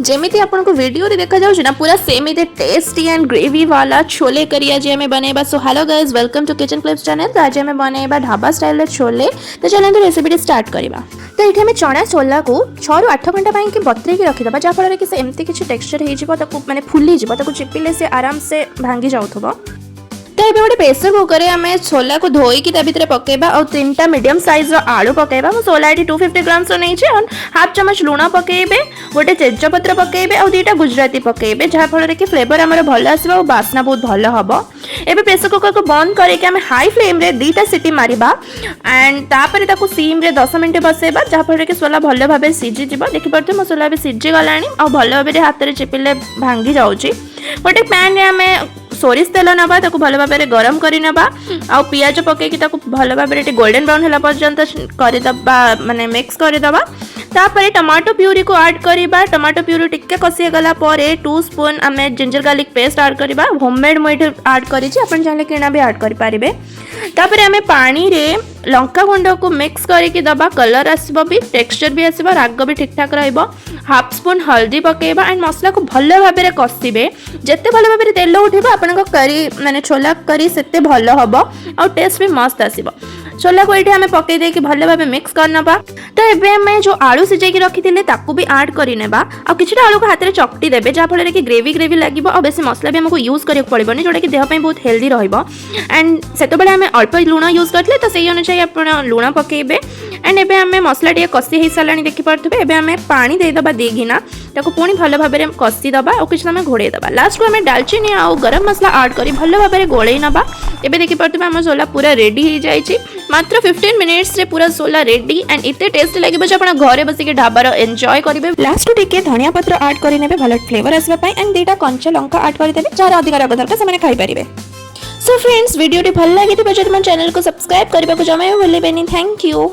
जेमिति आपको वीडियो देखा जाऊँ ना पूरा सेमिति टेस्टी एंड ग्रेवी वाला छोले करी आज आम बनवा। So hello guys, welcome to kitchen clips channel. तो आज आम बनवा ढाबा स्टाइल छोले। तो चलते रेसिपी स्टार्ट करवा। तो ये आम चना छोला को 6 ରୁ 8 घंटा कि बतरेक रखीदा जहाँफल कि एमती किसी टेक्सचर हो माने फुली चिपिले से आराम से भांगी जाऊथबो। तो ये गोटे प्रेसर कुकर में आम छोला को धोईकी भितर पकेबा और 3टा मीडियम साइज आलू पकेबा। मो छोला ये 250 ग्राम्स नहीं और हाफ चमच लुण पकेबे, गोटे तेजपत्र पकेबे और 2टा गुजराती पकेबे जहाँफल कि फ्लेवर आमर भल आसो और बास्ना बहुत भल हम। एबे प्रेसर कुकर को बंद करके आम हाई फ्लेम रे 2टा सीटी मारिबा एंड तापर ताको सीम रे 10 मिनिट बसेबा जहाँफल कि छोला भल भाव सीझी देखि पार्थे मो छोला सीझी गलानी और भल भाव हाथ में चिपिले भांगी जाऊँगी। गोटे पैन रे आम सोरिष तेल नवा भल भाव में गरम कर आ पियाज पकईकि भल भाव में गोल्डन ब्राउन है पर्यंत करदबा माने मिक्स करदबा। तापर टमाटो प्यूरी को ऐड करबा। टमाटो प्यूरी टिके कसी गला 2 स्पून आम जिंजर गार्लिक पेस्ट ऐड करबा। होममेड मुझे ऐड करी अपन चाहिए किना भी ऐड करें। तापर आम पानी रे लंका गुंड को मिक्स करके दबा, कलर आसब भी टेक्सचर भी आसब, राग भी ठीक ठाक रहिबो। हाफ स्पून हल्दी पकेबा एंड मसला को भल भाव में कषिबे। जिते भल भाव में तेल उठिबो आपन करी माने छोला करी सेते भल हबो और टेस्ट भी मस्त आसीबो। छोला को ये पकई देके भल भाव मिक्स करनबा। तो एबे हमें जो आलू सिझाई रखी ताकू भी ऐड करनेबा और किछटा आलू को हाथ में चकटी देबे जहाँफल कि ग्रेवी ग्रेवी लगे और बेसी मसला भी हमको यूज करियो पड़िबोनी जोटा कि देह पे बहुत हेल्दी रहिबो। एंड सेतबेले हमें अल्प लुण यूज करले तो सेही अनुसार आपण लुण पकेबे। एंड एबे हमें मसला टे कषि हो साराणी देखि पारथबे। एबे हमें पानी देदबा देगिना ताको पुणी भल भाव में कषि दबा और किछ समय घोड़े दबा। लास्ट को हमें दालचीनी और गरम मसला ऐड करी भल भाव में गोळेई नबा। एबे देखि पारथबे हम छोला पूरा रेडी हो जाइछि। मात्र 15 मिनिट्स रे पूरा छोला रेडी एंड इतने टेस्टी लगे जो आप घरे बसिक ढाबार एंजॉय करेंगे। लास्ट टिके धनिया पत्र ऐड करने भल फ्लेवर आसवाई एंड 2टा कंचा लंका ऐड करदेवे जार अधिक रग दरकार से खाई पारे। सो फ्रेंड्स वीडियो भल लगी तो चैनल को सब्सक्राइब करने को जमा भूलें। Thank you.